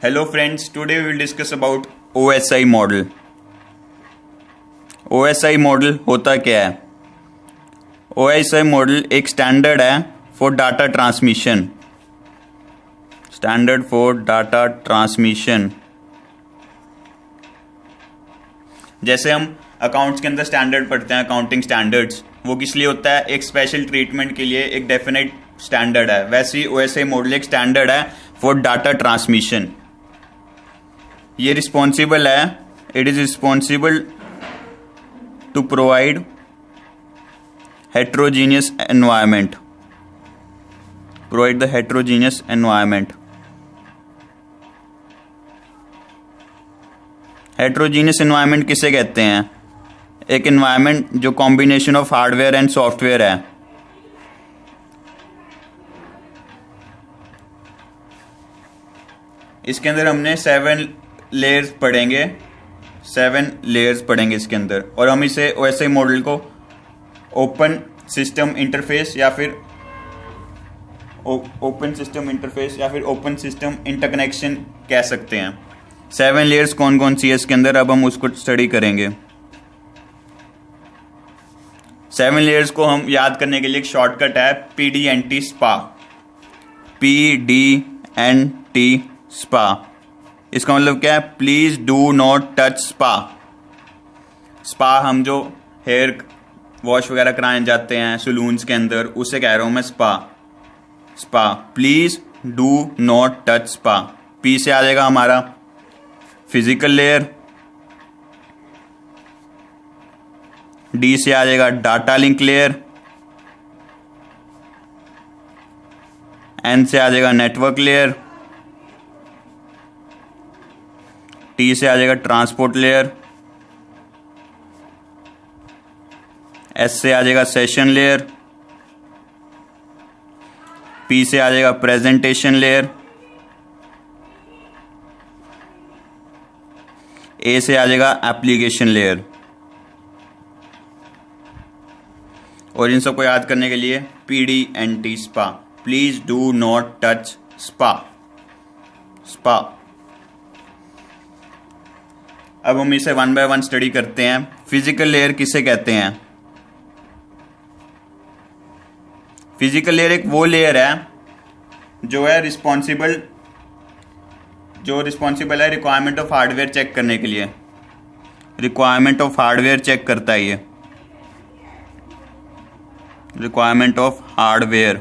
Hello friends, today we will discuss about OSI model. OSI model होता क्या है? OSI model एक standard है for data transmission. Standard for data transmission. जैसे हम अकाउंट्स के अंदर स्टैंडर्ड पढ़ते हैं, अकाउंटिंग स्टैंडर्ड्स, वो किस लिए होता है? एक स्पेशल ट्रीटमेंट के लिए एक डेफिनेट स्टैंडर्ड है. वैसे ही OSI मॉडल एक स्टैंडर्ड है फॉर डाटा ट्रांसमिशन. ये रिस्पॉन्सिबल है, it is responsible to provide heterogeneous environment. Provide the heterogeneous environment. Heterogeneous environment किसे कहते हैं? एक एनवायरमेंट जो combination of hardware and software है. इसके अंदर हमने 7 लेयर्स पढ़ेंगे, 7 लेयर्स पढ़ेंगे इसके अंदर. और हम इसे OSI मॉडल को ओपन सिस्टम इंटरफेस या फिर ओपन सिस्टम इंटरकनेक्शन कह सकते हैं. 7 लेयर्स कौन कौन सी है इसके अंदर, अब हम उसको स्टडी करेंगे. 7 लेयर्स को हम याद करने के लिए एक शॉर्टकट है PDNT SPA. PDNT SPA. इसका मतलब क्या है? Please do not touch spa. Spa हम जो हेयर वॉश वगैरह कराने जाते हैं सलून्स के अंदर, उसे कह रहा हूं मैं spa. Spa. Please do not touch spa. P से आ जाएगा हमारा फिजिकल लेयर. डी से आ जाएगा डाटा लिंक लेयर. एन से आ जाएगा नेटवर्क लेयर. टी से आ जाएगा ट्रांसपोर्ट लेयर. एस से आ जाएगा सेशन लेयर. पी से आ जाएगा प्रेजेंटेशन लेयर. ए से आ जाएगा एप्लीकेशन लेयर. और इन सबको याद करने के लिए PDNT SPA. Please do not touch spa. Spa. अब हम इसे 1 बाय 1 स्टडी करते हैं. फिजिकल लेयर किसे कहते हैं? फिजिकल लेयर एक वो लेयर है जो है रिस्पॉन्सिबल है रिक्वायरमेंट ऑफ हार्डवेयर चेक करने के लिए. रिक्वायरमेंट ऑफ हार्डवेयर चेक करता है ये. Requirement of hardware.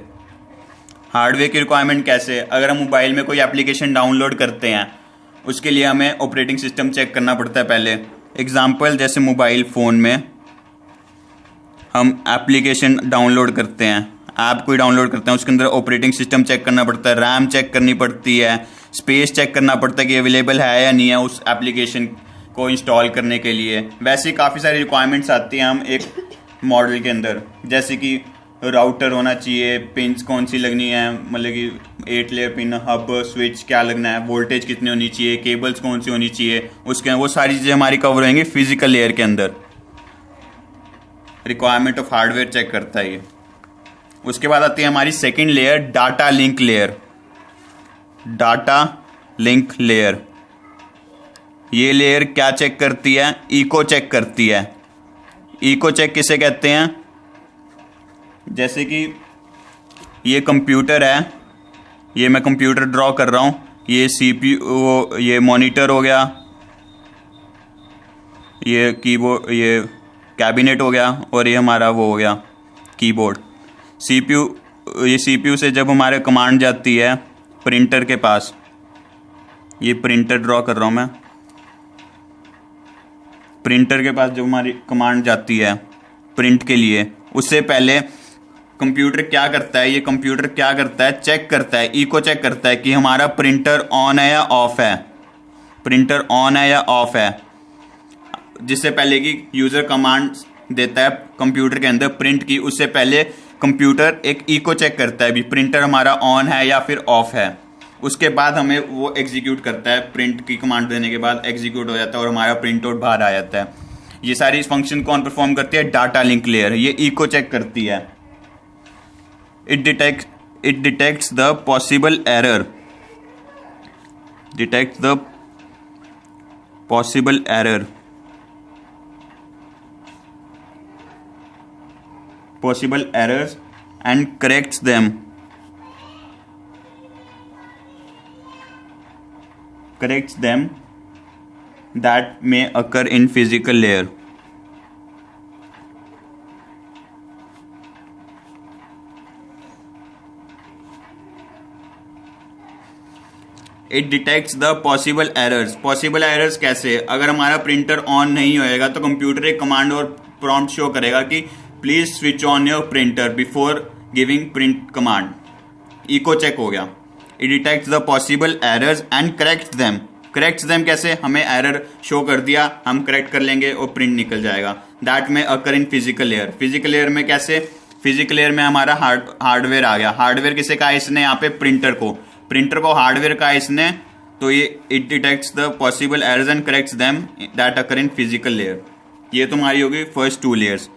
हार्डवेयर की रिक्वायरमेंट कैसे? अगर हम मोबाइल में कोई एप्लीकेशन डाउनलोड करते हैं, उसके लिए हमें ऑपरेटिंग सिस्टम चेक करना पड़ता है पहले. एग्जाम्पल, जैसे मोबाइल फ़ोन में हम एप्लीकेशन डाउनलोड करते हैं, ऐप कोई डाउनलोड करते हैं, उसके अंदर ऑपरेटिंग सिस्टम चेक करना पड़ता है, रैम चेक करनी पड़ती है, स्पेस चेक करना पड़ता है कि अवेलेबल है या नहीं है उस एप्लीकेशन को इंस्टॉल करने के लिए. वैसे काफ़ी सारी रिक्वायरमेंट्स आती हैं हम एक मॉडल के अंदर, जैसे कि राउटर होना चाहिए, पिन्स कौन सी लगनी है, मतलब कि 8 लेयर पिन, हब, स्विच क्या लगना है, वोल्टेज कितनी होनी चाहिए, केबल्स कौन सी होनी चाहिए, उसके वो सारी चीज़ें हमारी कवर होंगी फिजिकल लेयर के अंदर. रिक्वायरमेंट ऑफ हार्डवेयर चेक करता है ये. उसके बाद आती है हमारी second layer, data link layer. Data link layer. ये लेयर क्या चेक करती है? इको चेक करती है. इको चेक किसे कहते हैं? जैसे कि ये कंप्यूटर है, ये मैं कंप्यूटर ड्रॉ कर रहा हूं, ये CPU, ये मॉनिटर हो गया, ये कीबोर्ड, ये कैबिनेट हो गया, और ये हमारा वो हो गया कीबोर्ड. ये CPU से जब हमारे कमांड जाती है प्रिंटर के पास, ये प्रिंटर ड्रॉ कर रहा हूं मैं, प्रिंटर के पास जब हमारी कमांड जाती है प्रिंट के लिए, उससे पहले कंप्यूटर क्या करता है? ये कंप्यूटर क्या करता है? चेक करता है, इको चेक करता है कि हमारा प्रिंटर ऑन है या ऑफ है. प्रिंटर ऑन है या ऑफ है. जिससे पहले कि यूजर कमांड देता है कंप्यूटर के अंदर प्रिंट की, उससे पहले कंप्यूटर एक इको चेक करता है भी प्रिंटर हमारा ऑन है या फिर ऑफ है. उसके बाद हमें वो एग्जीक्यूट करता है. प्रिंट की कमांड देने के बाद एग्जीक्यूट हो जाता है और हमारा प्रिंट आउट बाहर आ जाता है. ये सारी फंक्शन कौन परफॉर्म करती है? Data link layer. ये इको चेक करती है. It detects the possible error detect the possible error and corrects them that may occur in physical layer. It detects the possible errors. Possible errors कैसे? अगर हमारा printer on नहीं होएगा तो computer एक कमांड और प्रॉम्प्ट शो करेगा कि please switch on your printer before giving print command. Echo check हो गया. It detects the possible errors and corrects them कैसे? हमें एरर शो कर दिया, हम करेक्ट कर लेंगे और प्रिंट निकल जाएगा. दैट में occur in physical layer. Physical layer में कैसे? फिजिकल लेयर में हमारा हार्डवेयर आ गया. हार्डवेयर किसे कहा इसने? यहाँ पे प्रिंटर को हार्डवेयर कहा इसने. तो ये it detects the possible errors and corrects them that occur in physical layer. ये तुम्हारी होगी फर्स्ट 2 लेयर्स.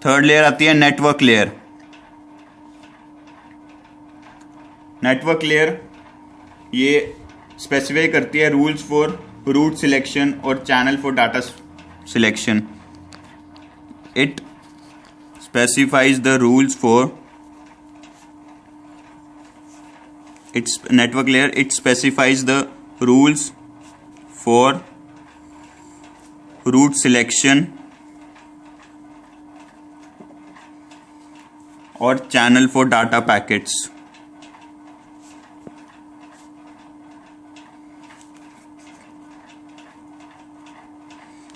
थर्ड लेयर आती है नेटवर्क लेयर. नेटवर्क लेयर ये स्पेसिफाई करती है रूल्स फॉर रूट सिलेक्शन और channel for data selection. It specifies the rules for its network layer. It specifies the rules for route selection or channel for data packets.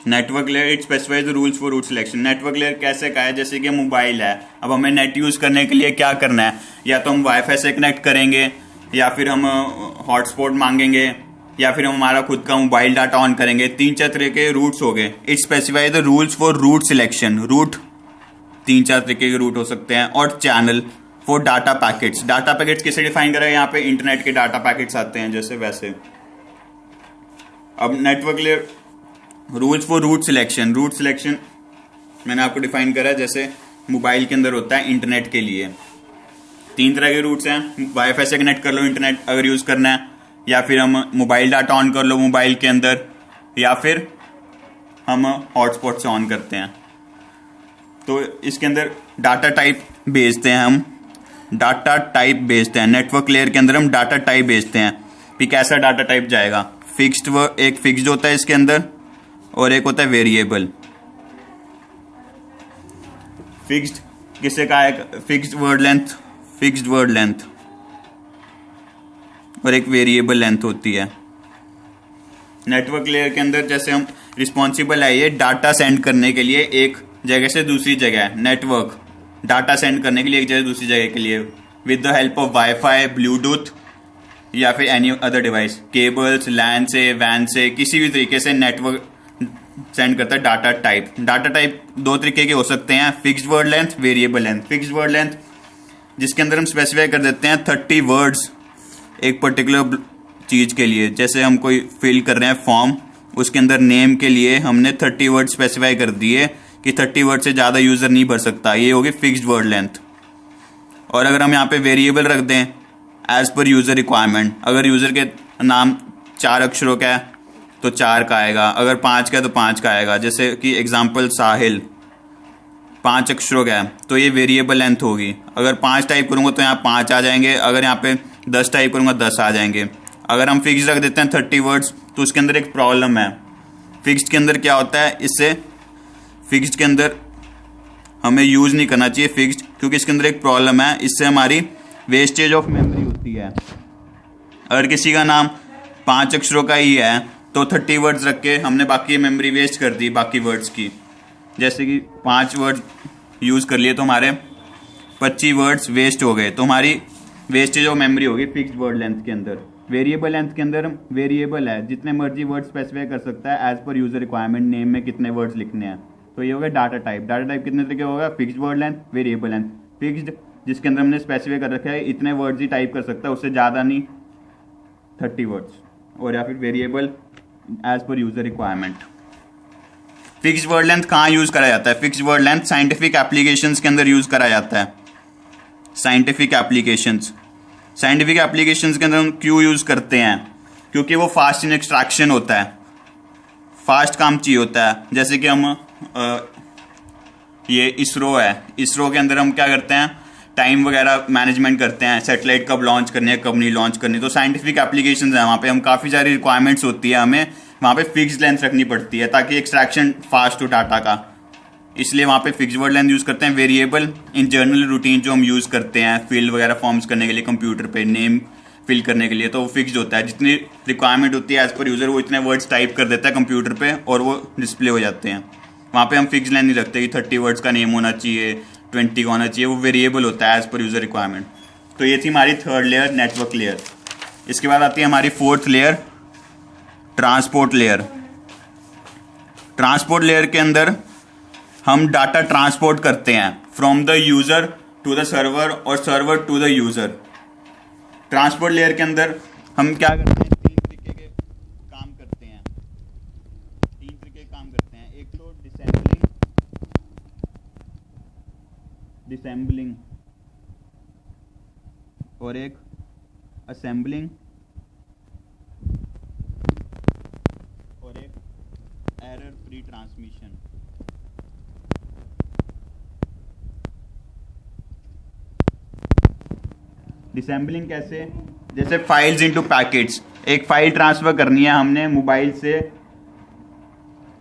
Network layer it specifies the rules for route selection. Network layer कैसे का है? जैसे कि mobile है, अब हमें net use करने के लिए क्या करना है? या तो हम वाईफाई से कनेक्ट करेंगे, या फिर हम हॉटस्पॉट मांगेंगे, या फिर हम हमारा खुद का मोबाइल डाटा ऑन करेंगे. 3-4 तरह के रूट्स हो गए. It specify the rules for route selection. Route 3-4 तरीके के रूट हो सकते हैं. और channel for data packets. Data packets किसे डिफाइन करें? यहाँ पे इंटरनेट के डाटा पैकेट्स आते हैं जैसे वैसे. अब network layer rules for route selection. Route selection मैंने आपको डिफाइन करा है जैसे मोबाइल के अंदर होता है इंटरनेट के लिए. 3 तरह के रूट्स हैं. वाईफाई से कनेक्ट कर लो इंटरनेट अगर यूज करना है, या फिर हम मोबाइल डाटा ऑन कर लो मोबाइल के अंदर, या फिर हम हॉटस्पॉट से ऑन करते हैं. तो इसके अंदर डाटा टाइप भेजते हैं हम. नेटवर्क लेयर के अंदर हम डाटा टाइप भेजते हैं. फिर कैसा डाटा टाइप जाएगा? एक फिक्स्ड होता है इसके अंदर, और एक होता है वेरिएबल. फिक्स्ड किसे कहा है? फिक्स्ड वर्ड लेंथ और एक वेरिएबल लेंथ होती है. नेटवर्क लेयर के अंदर जैसे हम रिस्पॉन्सिबल है ये डाटा सेंड करने के लिए एक जगह से दूसरी जगह है. नेटवर्क डाटा सेंड करने के लिए एक जगह से दूसरी जगह के लिए with the help of wifi, Bluetooth या फिर एनी अदर डिवाइस, केबल्स, लैन से, वैन से, किसी भी तरीके से नेटवर्क सेंड करता है. डाटा टाइप 2 तरीके के हो सकते हैं, fixed word length, variable length. Fixed word length जिसके अंदर हम स्पेसिफाई कर देते हैं 30 वर्ड्स एक पर्टिकुलर चीज के लिए. जैसे हम कोई फिल कर रहे हैं फॉर्म, उसके अंदर नेम के लिए हमने 30 वर्ड स्पेसिफाई कर दिए कि 30 वर्ड से ज्यादा यूजर नहीं भर सकता. ये होगी फिक्स्ड वर्ड लेंथ. और अगर हम यहाँ पे वेरिएबल रख दें एज पर यूजर रिक्वायरमेंट, अगर यूजर के नाम 4 अक्षरों का है तो 4 का आएगा, अगर 5 का है तो 5 का आएगा. जैसे कि एग्जाम्पल साहिल 5 अक्षरों का है तो ये वेरिएबल लेंथ होगी. अगर 5 टाइप करूंगा तो यहाँ 5 आ जाएंगे, अगर यहाँ पे 10 टाइप करूंगा 10 आ जाएंगे. अगर हम फिक्स रख देते हैं 30 वर्ड्स तो उसके अंदर एक प्रॉब्लम है. फिक्स्ड के अंदर क्या होता है? इससे फिक्स्ड के अंदर हमें यूज नहीं करना चाहिए फिक्स्ड, क्योंकि इसके अंदर एक प्रॉब्लम है. इससे हमारी वेस्टेज ऑफ मेमोरी होती है. अगर किसी का नाम 5 अक्षरों का ही है तो 30 वर्ड्स रख के हमने बाकी मेमोरी वेस्ट कर दी बाकी वर्ड्स की. जैसे कि 5 वर्ड यूज कर लिए तो हमारे 25 वर्ड्स वेस्ट हो गए, तो हमारी वेस्टेज ऑफ मेमोरी होगी फिक्स्ड वर्ड लेंथ के अंदर. वेरिएबल लेंथ के अंदर वेरिएबल है, जितने मर्जी वर्ड स्पेसिफाई कर सकता है as per user requirement. Name में कितने वर्ड्स लिखने हैं. तो ये होगा डाटा टाइप कितने तरीके होगा? Fixed word length, variable length. Fixed जिसके अंदर हमने स्पेसिफाई कर रखा है इतने वर्ड्स ही टाइप कर सकता है, उससे ज़्यादा नहीं 30 वर्ड्स. और या फिर variable as per user requirement. Fixed word length कहाँ यूज करा जाता है? Fixed word length scientific applications के अंदर यूज करा जाता है. साइंटिफिक एप्लीकेशंस के अंदर हम क्यों यूज करते हैं? क्योंकि वो फास्ट इन एक्सट्रैक्शन होता है, फास्ट काम चाहिए होता है। जैसे कि हम ये इसरो है, इसरो के अंदर हम क्या करते हैं, टाइम वगैरह मैनेजमेंट करते हैं, सैटेलाइट कब लॉन्च करनी है कब नहीं लॉन्च करनी। तो साइंटिफिक एप्लीकेशंस हैं वहाँ पे, हम काफ़ी सारी रिक्वायरमेंट्स होती है, हमें वहाँ पे फिक्स्ड लेंथ रखनी पड़ती है ताकि एक्सट्रैक्शन फास्ट हो डाटा का, इसलिए वहाँ पे फिक्स्ड वर्ड लेंथ यूज़ करते हैं। वेरिएबल इन जर्नल रूटीन जो हम यूज़ करते हैं फील्ड वगैरह फॉर्म्स करने के लिए कंप्यूटर पे, नेम फिल करने के लिए, तो वो फिक्स्ड होता है। जितनी रिक्वायरमेंट होती है एज पर यूज़र वो इतने वर्ड्स टाइप कर देता है कंप्यूटर पे और वो डिस्प्ले हो जाते हैं। वहाँ पे हम फिक्स लेंथ नहीं रखते कि 30 वर्ड्स का नेम होना चाहिए, 20 का होना चाहिए, वो वेरिएबल होता है एज पर यूज़र रिक्वायरमेंट। तो ये थी हमारी थर्ड लेयर, नेटवर्क लेयर। इसके बाद आती है हमारी fourth layer, transport layer. Transport layer के अंदर हम डाटा ट्रांसपोर्ट करते हैं from the user to the server और server to the user. Transport layer के अंदर हम क्या करते हैं, तीन तरीके के काम करते हैं, एक तो डिसैम्बलिंग और एक असेंबलिंग और एक एरर फ्री ट्रांसमिशन। डिसैम्बलिंग कैसे, जैसे फाइल्स इनटू पैकेट्स, एक फाइल ट्रांसफर करनी है हमने मोबाइल से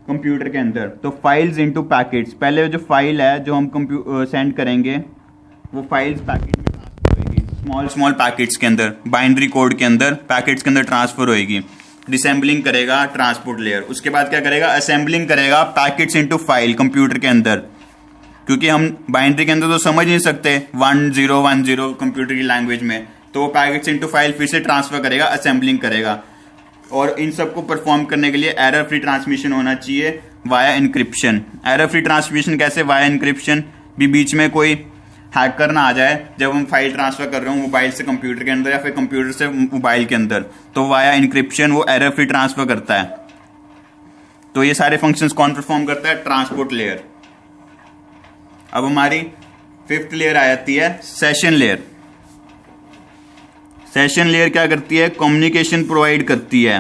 कंप्यूटर के अंदर, तो फाइल्स इनटू पैकेट्स, पहले जो फाइल है जो हम सेंड करेंगे वो फाइल्स पैकेट में ट्रांसफर होगी, स्मॉल स्मॉल पैकेट्स के अंदर, बाइनरी कोड के अंदर, पैकेट्स के अंदर ट्रांसफर होगी। डिसैम्बलिंग करेगा ट्रांसपोर्ट लेयर। उसके बाद क्या करेगा, असेंबलिंग करेगा पैकेट्स इनटू फाइल कंप्यूटर के अंदर, क्योंकि हम बाइनरी के अंदर तो समझ नहीं सकते 1010 कंप्यूटर की लैंग्वेज में, तो वो पैकेट्स इनटू फाइल फिर से ट्रांसफर करेगा, असेंबलिंग करेगा। और इन सबको परफॉर्म करने के लिए एरर फ्री ट्रांसमिशन होना चाहिए via encryption. Error free transmission कैसे, वाया इंक्रिप्शन, भी बीच में कोई हैकर ना आ जाए जब हम फाइल ट्रांसफर कर रहे हो मोबाइल से कंप्यूटर के अंदर या फिर कंप्यूटर से मोबाइल के अंदर, तो वाया इंक्रिप्शन वो एरर फ्री ट्रांसफर करता है। तो ये सारे फंक्शंस कौन परफॉर्म करता है, ट्रांसपोर्ट लेयर। अब हमारी फिफ्थ लेयर आ जाती है सेशन लेयर। सेशन लेयर क्या करती है, कम्युनिकेशन प्रोवाइड करती है,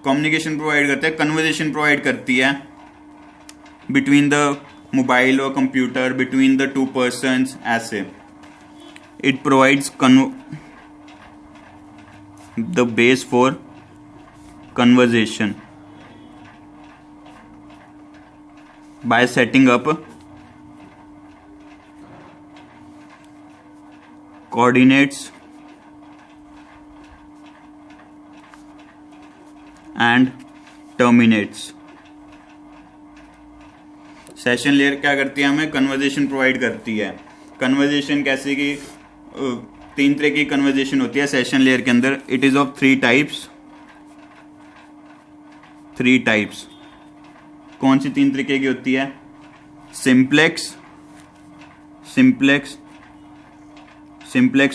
कन्वर्सेशन प्रोवाइड करती है बिटवीन द मोबाइल और computer, between the two persons, ऐसे। It provides the base for conversation by setting up coordinates and terminates। Session layer क्या करती है, हमें कन्वर्सेशन प्रोवाइड करती है। कन्वर्सेशन कैसे कि तीन तरह की कन्वर्सेशन होती है सेशन लेयर के अंदर। It is of three types. कौन सी तीन तरीके की होती है, सिंप्लेक्स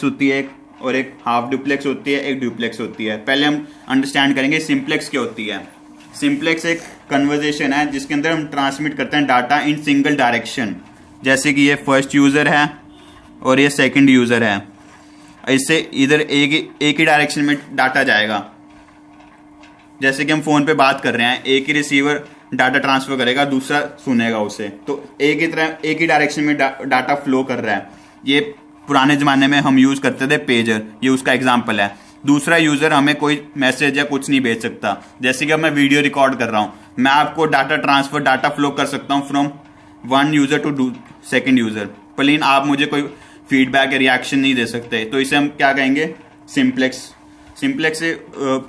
होती है एक, और एक हाफ डुप्लेक्स होती है, एक डुप्लेक्स होती है। पहले हम अंडरस्टैंड करेंगे सिंप्लेक्स क्या होती है। सिंप्लेक्स एक कन्वर्सेशन है जिसके अंदर हम ट्रांसमिट करते हैं डाटा इन सिंगल डायरेक्शन, जैसे कि ये फर्स्ट यूजर है और ये सेकंड यूजर है। इससे इधर एक ही डायरेक्शन में डाटा जाएगा। जैसे कि हम फोन पे बात कर रहे हैं, एक ही रिसीवर डाटा ट्रांसफर करेगा, दूसरा सुनेगा उसे, तो एक ही डायरेक्शन में डाटा फ्लो कर रहा है। ये पुराने जमाने में हम यूज करते थे पेजर, ये उसका एग्जांपल है। दूसरा यूजर हमें कोई मैसेज या कुछ नहीं भेज सकता। जैसे कि अब मैं वीडियो रिकॉर्ड कर रहा हूं, मैं आपको डाटा फ्लो कर सकता हूं from one user to second user, लेकिन आप मुझे कोई फीडबैक या रिएक्शन नहीं दे सकते। तो इसे हम क्या कहेंगे, सिंप्लेक्स से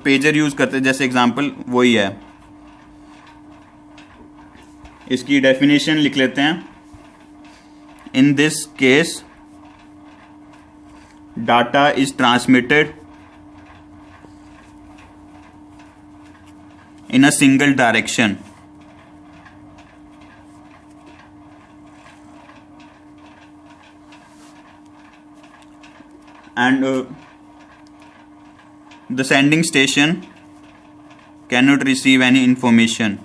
पेजर यूज करते हैं, जैसे एग्जांपल वही है। इसकी डेफिनेशन लिख लेते हैं। In this case data is transmitted in a single direction and the sending station cannot receive any information,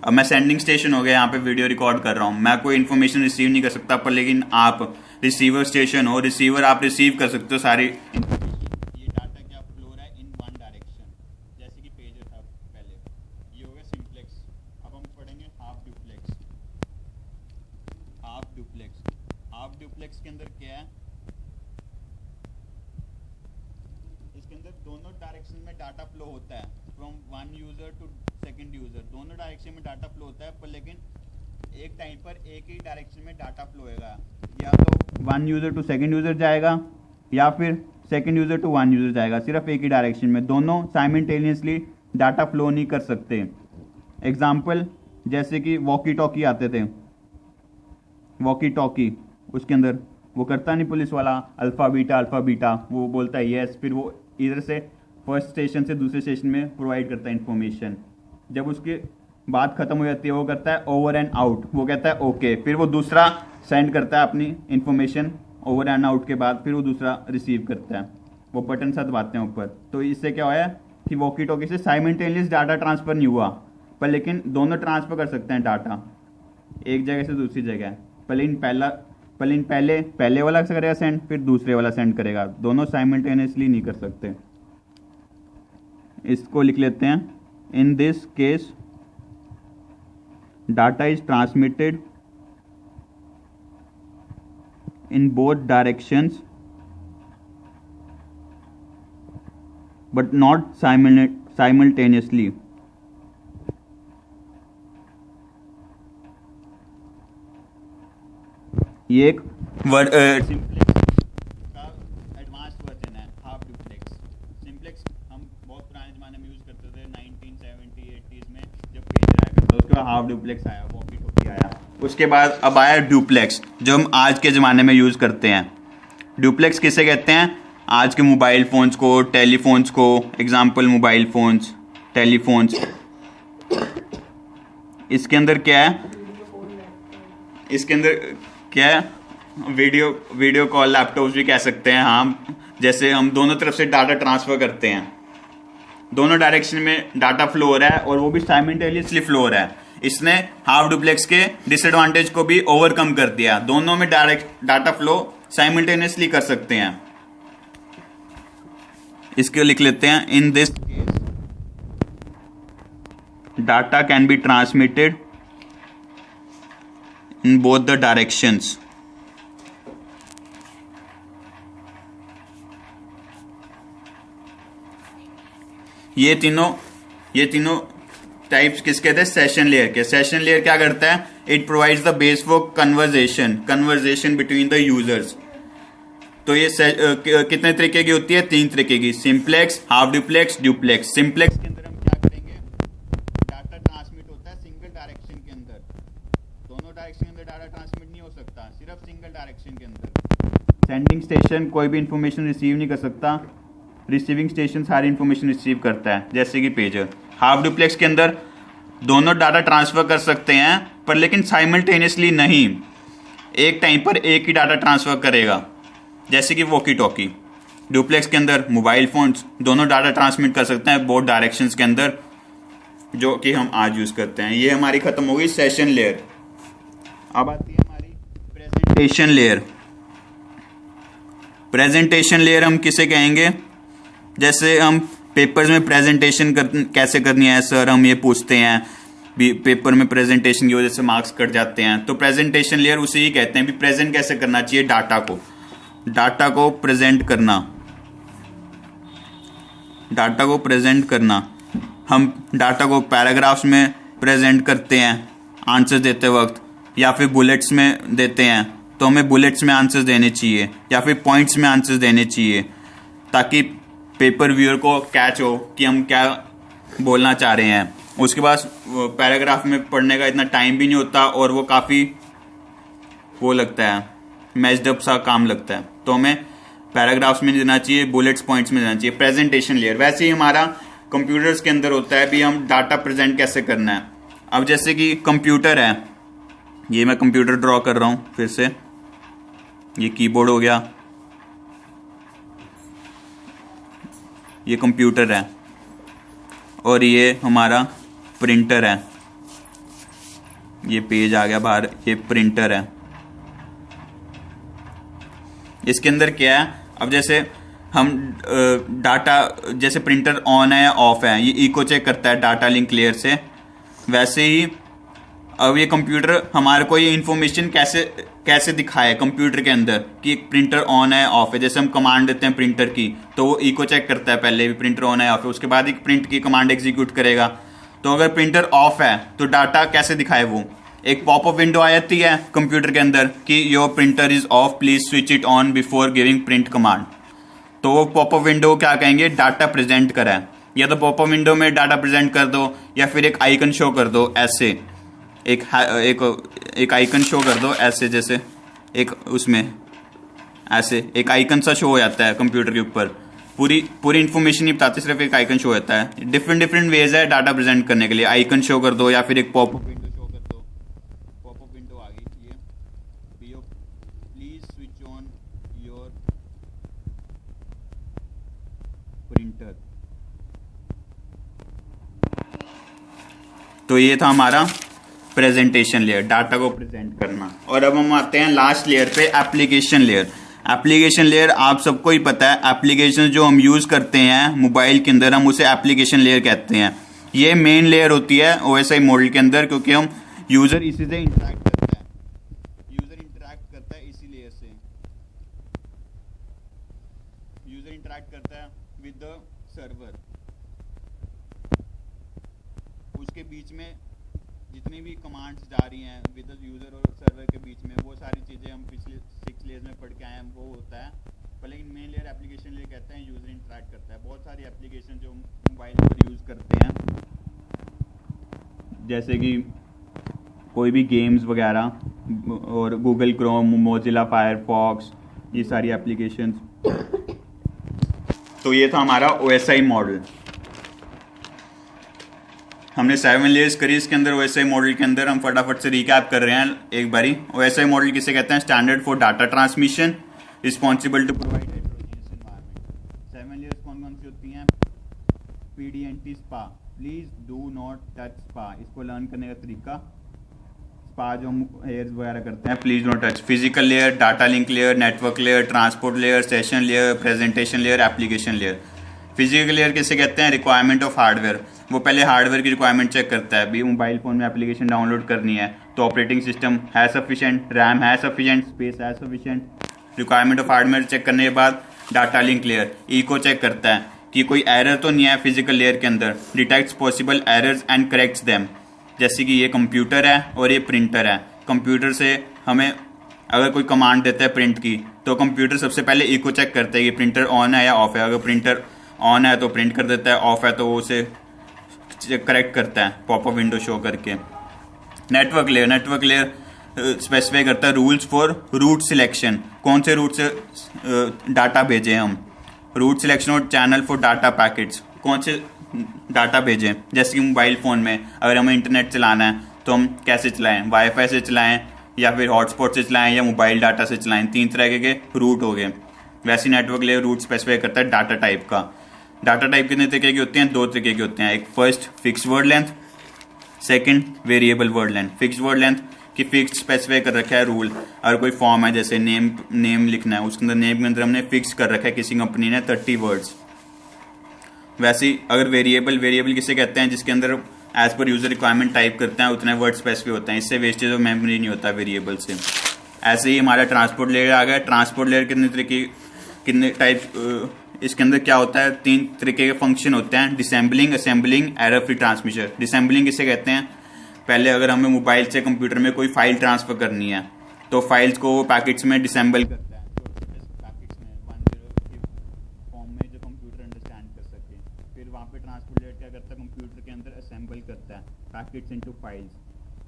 अब मैं सेंडिंग स्टेशन हो गया, यहाँ पे वीडियो रिकॉर्ड कर रहा हूँ, मैं कोई इन्फॉर्मेशन रिसीव नहीं कर सकता, पर लेकिन आप रिसीवर स्टेशन हो, रिसीवर आप रिसीव कर सकते हो सारी ये डाटा क्या फ्लो रहा है इन वन डायरेक्शन, जैसे कि पेजर था पहले, ये हो गया सिंप्लेक्स। अब हम पढ़ेंगे half duplex. Half duplex, half duplex के अंदर क्या है, इसके अंदर दोनों डायरेक्शन में डाटा फ्लो होता है, from one user to second user, दोनों डायरेक्शन में डाटा फ्लो होता है, पर लेकिन एक टाइम पर एक ही डायरेक्शन में डाटा फ्लो होएगा, या तो one user to second user जाएगा या फिर second user to one user जाएगा, सिर्फ एक ही डायरेक्शन में, दोनों साइमल्टेनियसली डाटा फ्लो नहीं कर सकते। एग्जाम्पल जैसे कि वॉकी टॉकी आते थे, वॉकी टॉकी, उसके अंदर वो करता नहीं पुलिस वाला अल्फा बीटा, वो बोलता है यस, फिर वो इधर से फर्स्ट स्टेशन से दूसरे स्टेशन में प्रोवाइड करता है इंफॉर्मेशन, जब उसके बात खत्म हो जाती है वो करता है ओवर एंड आउट, वो कहता है ओके, फिर वो दूसरा सेंड करता है अपनी इंफॉर्मेशन ओवर एंड आउट के बाद, फिर वो दूसरा रिसीव करता है, वो बटन साथ दबाते हैं ऊपर। तो इससे क्या हुआ कि वॉकी टॉकी से साइमल्टेनियस डाटा ट्रांसफर नहीं हुआ, पर लेकिन दोनों ट्रांसफर कर सकते हैं डाटा एक जगह से दूसरी जगह, पहले वाला करेगा सेंड, फिर दूसरे वाला सेंड करेगा, दोनों साइमल्टेनियसली नहीं कर सकते। इसको लिख लेते हैं, in this case data is transmitted in both directions but not simultaneously. ये एक सिंप्लेक्स का एडवांस वर्जन है हाफ डुप्लेक्स। सिंप्लेक्स हम बहुत पुराने ज़माने में यूज़ करते थे 1970 80s में, जब पेजर आया करता था, उसके बाद हाफ डुप्लेक्स आया, वॉकी टॉकी आया, उसके बाद अब आया डुप्लेक्स जो हम आज के ज़माने में यूज़ करते हैं। डुप्लेक्स किसे कहते हैं? आज के मोबाइल फ़ोन्स को, टेलीफोन्स को, एग्जांपल मोबाइल फ़ोन्स, टेलीफोन्स। इसके अंदर क्या है, इसके अंदर क्या है, वीडियो कॉल, लैपटॉप्स भी कह सकते हैं। हाँ, जैसे हम दोनों तरफ से डाटा ट्रांसफ़र करते हैं, दोनों डायरेक्शन में डाटा फ्लो हो रहा है और वो भी साइमल्टेनियसली फ्लो हो रहा है। इसने हाफ डुप्लेक्स के डिसएडवांटेज को भी ओवरकम कर दिया, दोनों में डायरेक्ट डाटा फ्लो साइमल्टेनियसली कर सकते हैं। इसके लिख लेते हैं, in this case data can be transmitted in both the directions. ये तीनों टाइप्स किसके थे? सेशन लेयर के। सेशन लेयर क्या करता है? It provides the base for conversation between the users. तो ये कितने तरीके की होती है? 3 तरीके की, simplex, half duplex, duplex. Simplex के अंदर हम क्या करेंगे, डाटा ट्रांसमिट होता है सिंगल डायरेक्शन के अंदर, दोनों डायरेक्शन के अंदर डाटा ट्रांसमिट नहीं हो सकता, सिर्फ सिंगल डायरेक्शन के अंदर। सेंडिंग स्टेशन कोई भी इंफॉर्मेशन रिसीव नहीं कर सकता, रिसीविंग स्टेशन सारी इंफॉर्मेशन रिसीव करता है, जैसे कि पेजर। हाफ डुप्लेक्स के अंदर दोनों डाटा ट्रांसफर कर सकते हैं, पर लेकिन साइमल्टेनियसली नहीं, एक टाइम पर एक ही डाटा ट्रांसफर करेगा, जैसे कि वॉकी टॉकी। डुप्लेक्स के अंदर मोबाइल फोन्स दोनों डाटा ट्रांसमिट कर सकते हैं बोथ डायरेक्शंस के अंदर, जो कि हम आज यूज करते हैं। ये हमारी खत्म हो गई सेशन लेयर। अब आती है हमारी प्रेजेंटेशन लेयर। प्रेजेंटेशन लेयर हम किसे कहेंगे? जैसे हम पेपर्स में प्रेजेंटेशन कैसे करनी है सर, हम ये पूछते हैं, पेपर में प्रेजेंटेशन की वजह से मार्क्स कट जाते हैं, तो प्रेजेंटेशन लेयर उसे ही कहते हैं भी प्रेजेंट कैसे करना चाहिए डाटा को प्रेजेंट करना। हम डाटा को पैराग्राफ्स में प्रेजेंट करते हैं आंसर देते वक्त, या फिर बुलेट्स में देते हैं, तो हमें बुलेट्स में आंसर्स देने चाहिए या फिर पॉइंट्स में आंसर्स देने चाहिए, ताकि पेपर व्यूअर को कैच हो कि हम क्या बोलना चाह रहे हैं। उसके बाद पैराग्राफ में पढ़ने का इतना टाइम भी नहीं होता और वो काफ़ी वो लगता है, मैच्ड अप सा काम लगता है, तो हमें पैराग्राफ्स में देना चाहिए, बुलेट्स पॉइंट्स में देना चाहिए। प्रेजेंटेशन लेयर वैसे ही हमारा कंप्यूटर्स के अंदर होता है भी हम डाटा प्रेजेंट कैसे करना है। अब जैसे कि कंप्यूटर है, ये मैं कंप्यूटर ड्रॉ कर रहा हूँ, फिर से ये कीबोर्ड हो गया, ये कंप्यूटर है, और ये हमारा प्रिंटर है। ये पेज आ गया बाहर, ये प्रिंटर है। इसके अंदर क्या है, अब जैसे हम डाटा, जैसे प्रिंटर ऑन है या ऑफ है, ये इको चेक करता है डाटा लिंक लेयर से। वैसे ही अब ये कंप्यूटर हमारे को ये इंफॉर्मेशन कैसे दिखाए कंप्यूटर के अंदर कि प्रिंटर ऑन है ऑफ है। जैसे हम कमांड देते हैं प्रिंटर की, तो वो इको चेक करता है पहले भी प्रिंटर ऑन है ऑफ है, उसके बाद एक प्रिंट की कमांड एग्जीक्यूट करेगा। तो अगर प्रिंटर ऑफ है तो डाटा कैसे दिखाए, वो एक पॉपअप विंडो आ जाती है कंप्यूटर के अंदर कि your printer is of, please switch it on before giving print command. तो वो पॉपअप विंडो क्या कहेंगे, डाटा प्रेजेंट करा है। या तो पॉपअप विंडो में डाटा प्रेजेंट कर दो, या फिर एक आइकन शो कर दो ऐसे, एक आइकन शो कर दो ऐसे, जैसे एक उसमें ऐसे एक आइकन सा शो हो जाता है कंप्यूटर के ऊपर। पूरी इन्फॉर्मेशन नहीं बताते, सिर्फ एक आइकन शो होता है। डिफरेंट वेज है डाटा प्रेजेंट करने के लिए। आइकन शो कर दो या फिर एक पॉपअप विंडो शो कर दो। पॉपअप विंडो आ गई, ये please switch on your printer. तो ये था हमारा प्रेजेंटेशन लेयर, डाटा को प्रेजेंट करना। और अब हम आते हैं लास्ट लेयर पे, एप्लीकेशन लेयर। एप्लीकेशन लेयर आप सबको ही पता है, एप्लीकेशन जो हम यूज करते हैं मोबाइल के अंदर, हम उसे एप्लीकेशन लेयर कहते हैं। ये मेन लेयर होती है ओएसआई मॉडल के अंदर, क्योंकि हम यूजर इसी से इंटरेक्ट करता है, यूजर इंटरेक्ट करता है इसी लेयर से। यूजर इंटरेक्ट करता है विद द सर्वर। उसके बीच में जितनी भी कमांड्स जा रही हैं विद यूजर और सर्वर के बीच में, वो सारी चीज़ें हम पिछले 6 लेयर्स में पढ़ के आए हैं, वो होता है। पर लेकिन मेन लेयर एप्लीकेशन लेयर कहते हैं, यूजर इंटरेक्ट करता है। बहुत सारी एप्लीकेशन जो मोबाइल पर यूज़ करते हैं, जैसे कि कोई भी गेम्स वगैरह, और गूगल क्रोम, मोजिला फायरफॉक्स, ये सारी एप्लीकेशंस। तो ये था हमारा ओएसआई मॉडल। हमने 7 लेयर्स करी इसके अंदर ओएसआई मॉडल के अंदर। हम फटाफट से रिकैप कर रहे हैं एक बारी। ओएसआई मॉडल किसे कहते हैं, standard for data transmission, responsible to provide heterogeneous environment. 7 layers कौन कौन सी होती हैं, PDNT SPA, please do not touch SPA. इसको लर्न करने का तरीका, स्पा जो हम हेयर्स वगैरह करते हैं, please not touch. Physical layer, data link layer, network layer, transport layer, session layer, presentation layer, application layer. Physical layer किसे कहते हैं, रिक्वायरमेंट ऑफ हार्डवेयर। वो पहले हार्डवेयर की रिक्वायरमेंट चेक करता है, भी मोबाइल फ़ोन में एप्लीकेशन डाउनलोड करनी है तो ऑपरेटिंग सिस्टम है सफिशिएंट, रैम है सफिशिएंट, स्पेस है sufficient. Requirement of hardware check करने के बाद data link layer echo check करता है कि कोई एरर तो नहीं है फिजिकल लेयर के अंदर, detects possible errors and corrects them. जैसे कि ये कंप्यूटर है और ये प्रिंटर है। कंप्यूटर से हमें अगर कोई कमांड देता है प्रिंट की, तो कंप्यूटर सबसे पहले इको चेक करता है कि प्रिंटर ऑन है या ऑफ है। अगर प्रिंटर ऑन है तो प्रिंट कर देता है, ऑफ है तो वो उसे करेक्ट करता है पॉपअप विंडो शो करके। नेटवर्क लेयर स्पेसिफाई करता है रूल्स फॉर रूट सिलेक्शन, कौन से रूट से डाटा भेजें हम। रूट सिलेक्शन और चैनल फॉर डाटा पैकेट्स, कौन से डाटा भेजें। जैसे कि मोबाइल फ़ोन में अगर हमें इंटरनेट चलाना है तो हम कैसे चलाएं, वाईफाई से चलाएं या फिर हॉटस्पॉट से चलाएं या मोबाइल डाटा से चलाएं। 3 तरह के रूट हो गए। वैसे नेटवर्क लेयर रूट स्पेसिफाई करता है डाटा टाइप का। डाटा टाइप कितने तरीके के होते हैं, 2 तरीके के होते हैं। एक first fix word length, second variable word length. Fix word length की फिक्स स्पेसिफाई कर रखा है रूल। अगर कोई फॉर्म है जैसे नेम लिखना है, उसके अंदर नेम के अंदर हमने फिक्स कर रखा है किसी कंपनी ने 30 वर्ड्स। वैसे ही अगर वेरिएबल किसे कहते हैं, जिसके अंदर as per user requirement type करते हैं उतने वर्ड स्पेसिफाई होते हैं, इससे वेस्टेज ऑफ मेमोरी नहीं होता वेरिएबल से। ऐसे ही हमारा ट्रांसपोर्ट लेयर आ गया। ट्रांसपोर्ट लेयर कितने टाइप, इसके अंदर क्या होता है, 3 तरीके के फंक्शन होते हैं, डिसेंबलिंग, असेंबलिंग, एरर फ्री ट्रांसमिशन। डिसेंबलिंग किसे कहते हैं, पहले अगर हमें मोबाइल से कंप्यूटर में कोई फाइल ट्रांसफर करनी है तो फाइल्स को वो पैकेट्स में डिसेंबल करता है, पैकेट्स में 10 के फॉर्म में जो कंप्यूटर अंडरस्टैंड कर सके। फिर वहाँ पे ट्रांसपोर्ट लेयर क्या करता है, कंप्यूटर के अंदर असेंबल करता है पैकेट्स इनटू फाइल्स,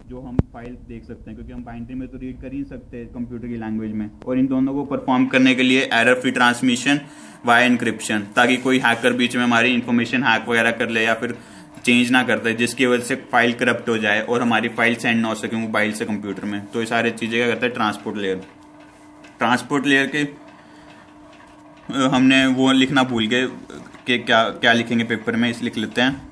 जो हम फाइल देख सकते हैं, क्योंकि हम बाइनरी में तो रीड कर ही नहीं सकते कंप्यूटर की लैंग्वेज में। और इन दोनों को परफॉर्म करने के लिए error free transmission via encryption, ताकि कोई हैकर बीच में हमारी इन्फॉर्मेशन हैक वगैरह कर ले या फिर चेंज ना कर दे, जिसकी वजह से फाइल करप्ट हो जाए और हमारी फाइल सेंड ना हो सके मोबाइल से कंप्यूटर में। तो ये सारी चीज़ें क्या करता है ट्रांसपोर्ट लेयर। ट्रांसपोर्ट लेयर के हमने वो लिखना भूल गए कि क्या क्या लिखेंगे पेपर में, इस लिख लेते हैं।